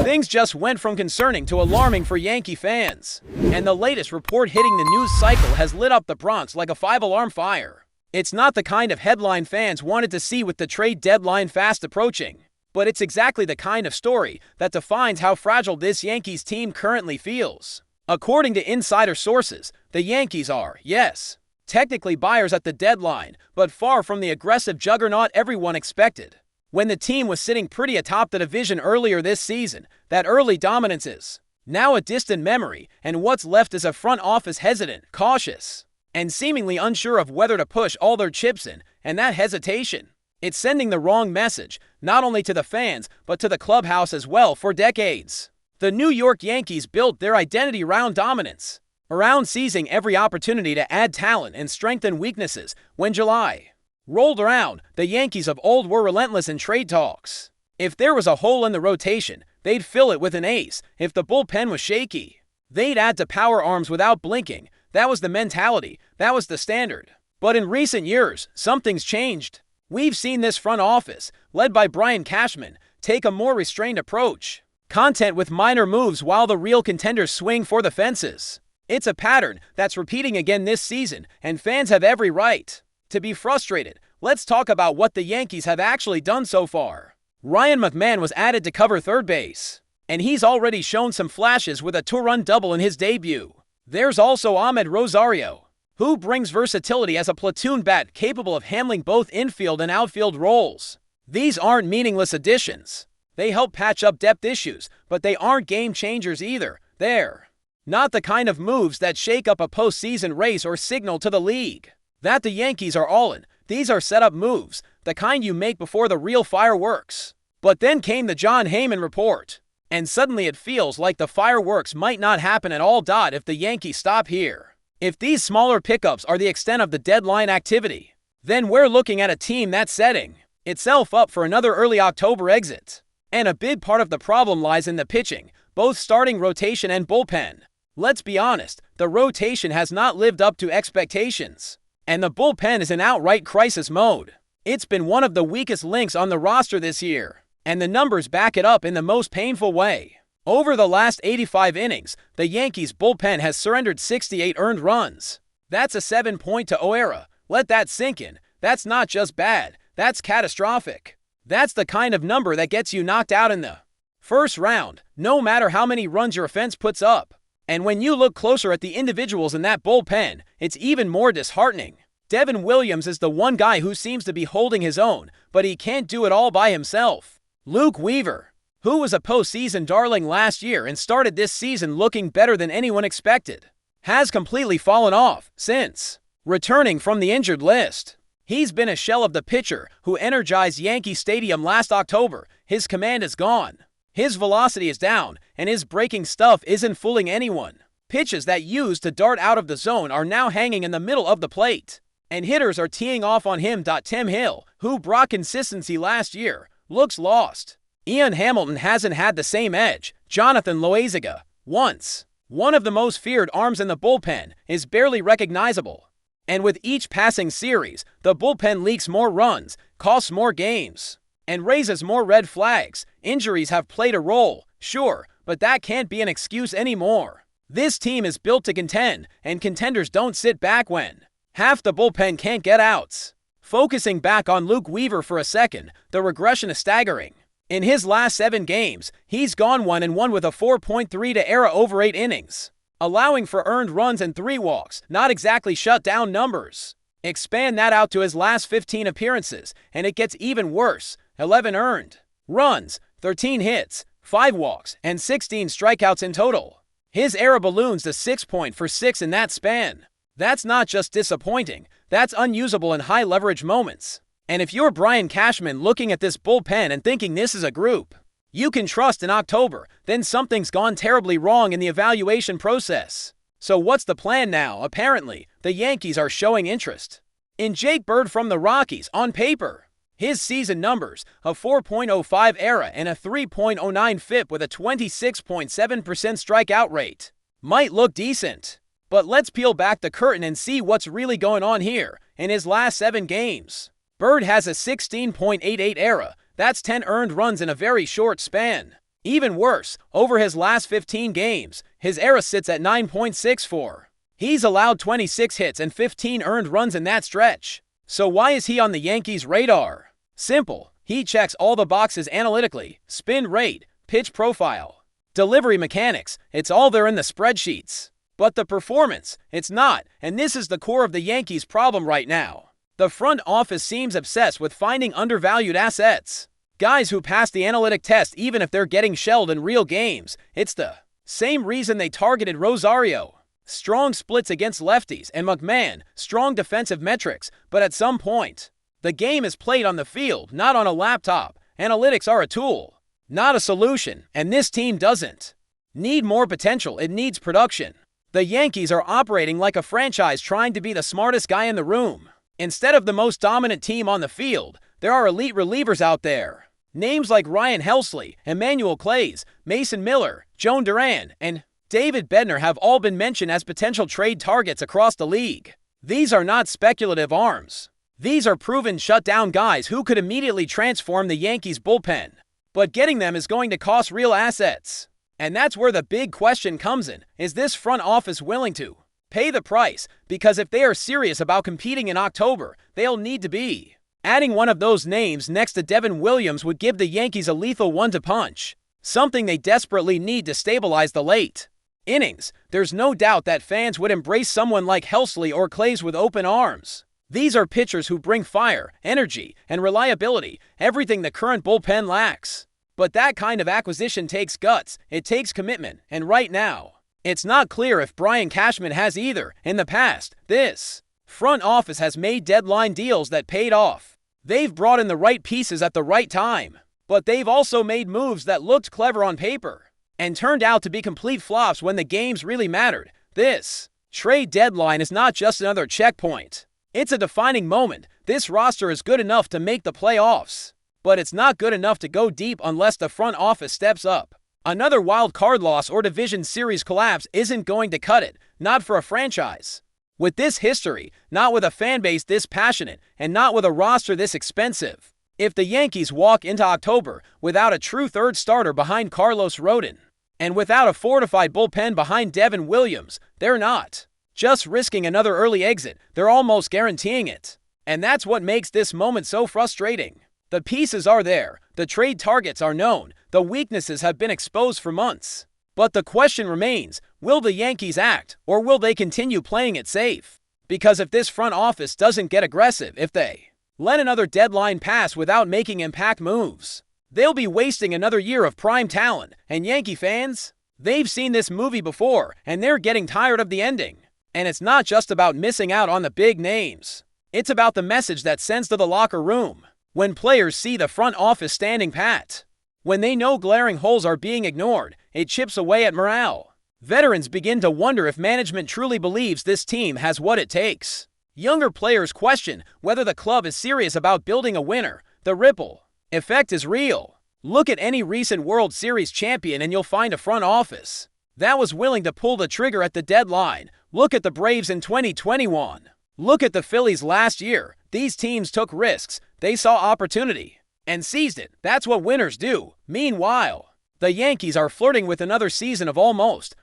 Things just went from concerning to alarming for Yankee fans. And the latest report hitting the news cycle has lit up the Bronx like a five-alarm fire. It's not the kind of headline fans wanted to see with the trade deadline fast approaching. But it's exactly the kind of story that defines how fragile this Yankees team currently feels. According to insider sources, the Yankees are, yes, technically buyers at the deadline, but far from the aggressive juggernaut everyone expected. When the team was sitting pretty atop the division earlier this season, that early dominance is now a distant memory, and what's left is a front office hesitant, cautious, and seemingly unsure of whether to push all their chips in, and that hesitation, it's sending the wrong message, not only to the fans, but to the clubhouse as well. For decades, the New York Yankees built their identity around dominance, around seizing every opportunity to add talent and strengthen weaknesses. When July rolled around, the Yankees of old were relentless in trade talks. If there was a hole in the rotation, they'd fill it with an ace. If the bullpen was shaky, they'd add to power arms without blinking. That was the mentality. That was the standard. But in recent years, something's changed. We've seen this front office, led by Brian Cashman, take a more restrained approach, content with minor moves while the real contenders swing for the fences. It's a pattern that's repeating again this season, and fans have every right to be frustrated. Let's talk about what the Yankees have actually done so far. Ryan McMahon was added to cover third base, and he's already shown some flashes with a two-run double in his debut. There's also Ahmed Rosario, who brings versatility as a platoon bat capable of handling both infield and outfield roles. These aren't meaningless additions. They help patch up depth issues, but they aren't game changers either. They're not the kind of moves that shake up a postseason race or signal to the league that the Yankees are all in. These are set-up moves, the kind you make before the real fireworks. But then came the Jon Heyman report, and suddenly it feels like the fireworks might not happen at all. If the Yankees stop here, if these smaller pickups are the extent of the deadline activity, then we're looking at a team that's setting itself up for another early October exit. And a big part of the problem lies in the pitching, both starting rotation and bullpen. Let's be honest, the rotation has not lived up to expectations, and the bullpen is in outright crisis mode. It's been one of the weakest links on the roster this year, and the numbers back it up in the most painful way. Over the last 85 innings, the Yankees bullpen has surrendered 68 earned runs. That's a 7.0 ERA. Let that sink in. That's not just bad, that's catastrophic. That's the kind of number that gets you knocked out in the first round, no matter how many runs your offense puts up. And when you look closer at the individuals in that bullpen, it's even more disheartening. Devin Williams is the one guy who seems to be holding his own, but he can't do it all by himself. Luke Weaver, who was a postseason darling last year and started this season looking better than anyone expected, has completely fallen off since returning from the injured list. He's been a shell of the pitcher who energized Yankee Stadium last October. His command is gone. His velocity is down, and his breaking stuff isn't fooling anyone. Pitches that used to dart out of the zone are now hanging in the middle of the plate, and hitters are teeing off on him. Tim Hill, who brought consistency last year, looks lost. Ian Hamilton hasn't had the same edge. Jonathan Loaizaga, once one of the most feared arms in the bullpen, is barely recognizable. And with each passing series, the bullpen leaks more runs, costs more games, and raises more red flags. Injuries have played a role, sure, but that can't be an excuse anymore. This team is built to contend, and contenders don't sit back when half the bullpen can't get outs. Focusing back on Luke Weaver for a second, the regression is staggering. In his last 7 games, he's gone 1-1 with a 4.3 ERA over 8 innings, allowing for earned runs and 3 walks. Not exactly shut down numbers. Expand that out to his last 15 appearances, and it gets even worse. 11 earned runs, 13 hits, 5 walks, and 16 strikeouts in total. His ERA balloons to 6.46 in that span. That's not just disappointing, that's unusable in high-leverage moments. And if you're Brian Cashman looking at this bullpen and thinking this is a group you can trust in October, then something's gone terribly wrong in the evaluation process. So what's the plan now? Apparently, the Yankees are showing interest in Jake Bird from the Rockies. On paper, his season numbers, a 4.05 ERA and a 3.09 FIP with a 26.7% strikeout rate, might look decent. But let's peel back the curtain and see what's really going on here. In his last 7 games, Bird has a 16.88 ERA. That's 10 earned runs in a very short span. Even worse, over his last 15 games, his ERA sits at 9.64. He's allowed 26 hits and 15 earned runs in that stretch. So why is he on the Yankees' radar? Simple. He checks all the boxes analytically: spin rate, pitch profile, delivery mechanics. It's all there in the spreadsheets. But the performance, it's not, and this is the core of the Yankees' problem right now. The front office seems obsessed with finding undervalued assets. Guys who pass the analytic test even if they're getting shelled in real games. It's the same reason they targeted Rosario. Strong splits against lefties, and McMahon, strong defensive metrics, but at some point, the game is played on the field, not on a laptop. Analytics are a tool, not a solution, and this team doesn't need more potential, it needs production. The Yankees are operating like a franchise trying to be the smartest guy in the room. Instead of the most dominant team on the field, there are elite relievers out there. Names like Ryan Helsley, Emmanuel Clays, Mason Miller, Joan Duran, and David Bednar have all been mentioned as potential trade targets across the league. These are not speculative arms. These are proven shutdown guys who could immediately transform the Yankees' bullpen. But getting them is going to cost real assets. And that's where the big question comes in. Is this front office willing to pay the price? Because if they are serious about competing in October, they'll need to be. Adding one of those names next to Devin Williams would give the Yankees a lethal one to punch. Something they desperately need to stabilize the late innings. There's no doubt that fans would embrace someone like Helsley or Clays with open arms. These are pitchers who bring fire, energy, and reliability, everything the current bullpen lacks. But that kind of acquisition takes guts, it takes commitment, and right now, it's not clear if Brian Cashman has either. In the past, this front office has made deadline deals that paid off. They've brought in the right pieces at the right time, but they've also made moves that looked clever on paper and turned out to be complete flops when the games really mattered. This trade deadline is not just another checkpoint. It's a defining moment. This roster is good enough to make the playoffs, but it's not good enough to go deep unless the front office steps up. Another wild card loss or division series collapse isn't going to cut it, not for a franchise with this history, not with a fan base this passionate, and not with a roster this expensive. If the Yankees walk into October without a true third starter behind Carlos Rodon, and without a fortified bullpen behind Devin Williams, they're not just risking another early exit, they're almost guaranteeing it. And that's what makes this moment so frustrating. The pieces are there, the trade targets are known, the weaknesses have been exposed for months. But the question remains, will the Yankees act, or will they continue playing it safe? Because if this front office doesn't get aggressive, if they let another deadline pass without making impact moves, they'll be wasting another year of prime talent. And Yankee fans, they've seen this movie before, and they're getting tired of the ending. And it's not just about missing out on the big names. It's about the message that sends to the locker room. When players see the front office standing pat, when they know glaring holes are being ignored, it chips away at morale. Veterans begin to wonder if management truly believes this team has what it takes. Younger players question whether the club is serious about building a winner. The ripple effect is real. Look at any recent World Series champion and you'll find a front office that was willing to pull the trigger at the deadline. Look at the Braves in 2021. Look at the Phillies last year. These teams took risks. They saw opportunity and seized it. That's what winners do. Meanwhile, the Yankees are flirting with another season of almost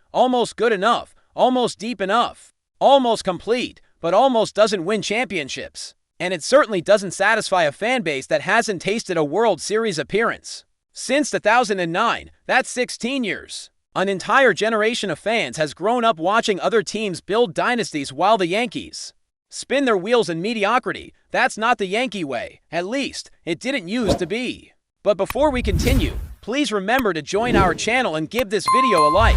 good enough, almost deep enough, almost complete, but almost doesn't win championships. And it certainly doesn't satisfy a fan base that hasn't tasted a World Series appearance since 2009. That's 16 years. An entire generation of fans has grown up watching other teams build dynasties while the Yankees spin their wheels in mediocrity. That's not the Yankee way. At least, it didn't used to be. But before we continue, please remember to join our channel and give this video a like.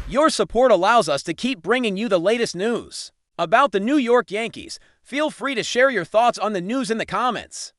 Your support allows us to keep bringing you the latest news about the New York Yankees. Feel free to share your thoughts on the news in the comments.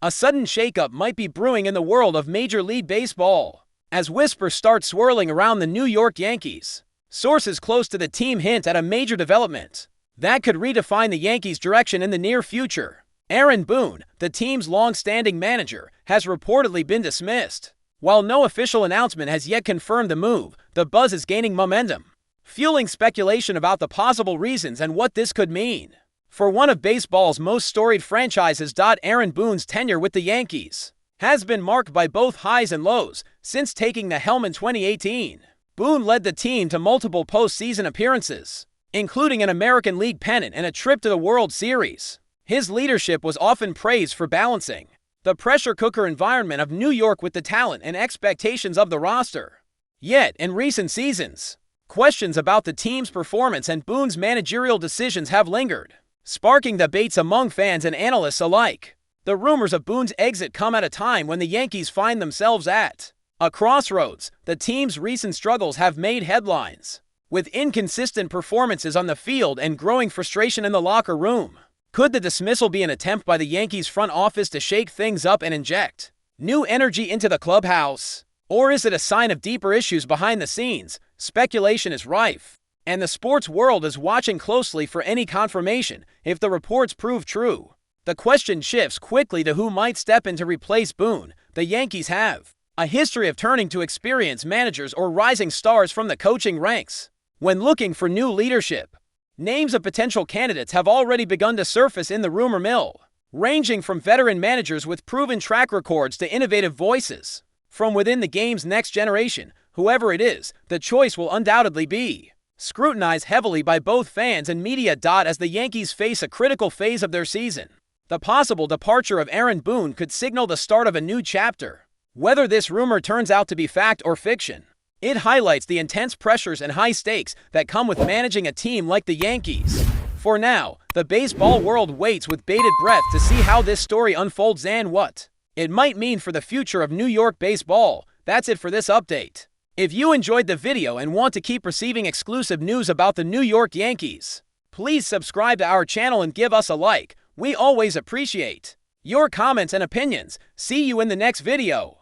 A sudden shakeup might be brewing in the world of Major League Baseball as whispers start swirling around the New York Yankees. Sources close to the team hint at a major development that could redefine the Yankees' direction in the near future. Aaron Boone, the team's long-standing manager, has reportedly been dismissed. While no official announcement has yet confirmed the move, the buzz is gaining momentum, fueling speculation about the possible reasons and what this could mean for one of baseball's most storied franchises. Aaron Boone's tenure with the Yankees has been marked by both highs and lows since taking the helm in 2018. Boone led the team to multiple postseason appearances, including an American League pennant and a trip to the World Series. His leadership was often praised for balancing the pressure cooker environment of New York with the talent and expectations of the roster. Yet, in recent seasons, questions about the team's performance and Boone's managerial decisions have lingered, sparking debates among fans and analysts alike. The rumors of Boone's exit come at a time when the Yankees find themselves at a crossroads. The team's recent struggles have made headlines, with inconsistent performances on the field and growing frustration in the locker room. Could the dismissal be an attempt by the Yankees front office to shake things up and inject new energy into the clubhouse? Or is it a sign of deeper issues behind the scenes? Speculation is rife, and the sports world is watching closely for any confirmation. If the reports prove true, the question shifts quickly to who might step in to replace Boone. The Yankees have a history of turning to experienced managers or rising stars from the coaching ranks when looking for new leadership. Names of potential candidates have already begun to surface in the rumor mill, ranging from veteran managers with proven track records to innovative voices from within the game's next generation. Whoever it is, the choice will undoubtedly be scrutinized heavily by both fans and media. As the Yankees face a critical phase of their season, the possible departure of Aaron Boone could signal the start of a new chapter. Whether this rumor turns out to be fact or fiction, it highlights the intense pressures and high stakes that come with managing a team like the Yankees. For now, the baseball world waits with bated breath to see how this story unfolds and what it might mean for the future of New York baseball. That's it for this update. If you enjoyed the video and want to keep receiving exclusive news about the New York Yankees, please subscribe to our channel and give us a like. We always appreciate your comments and opinions. See you in the next video.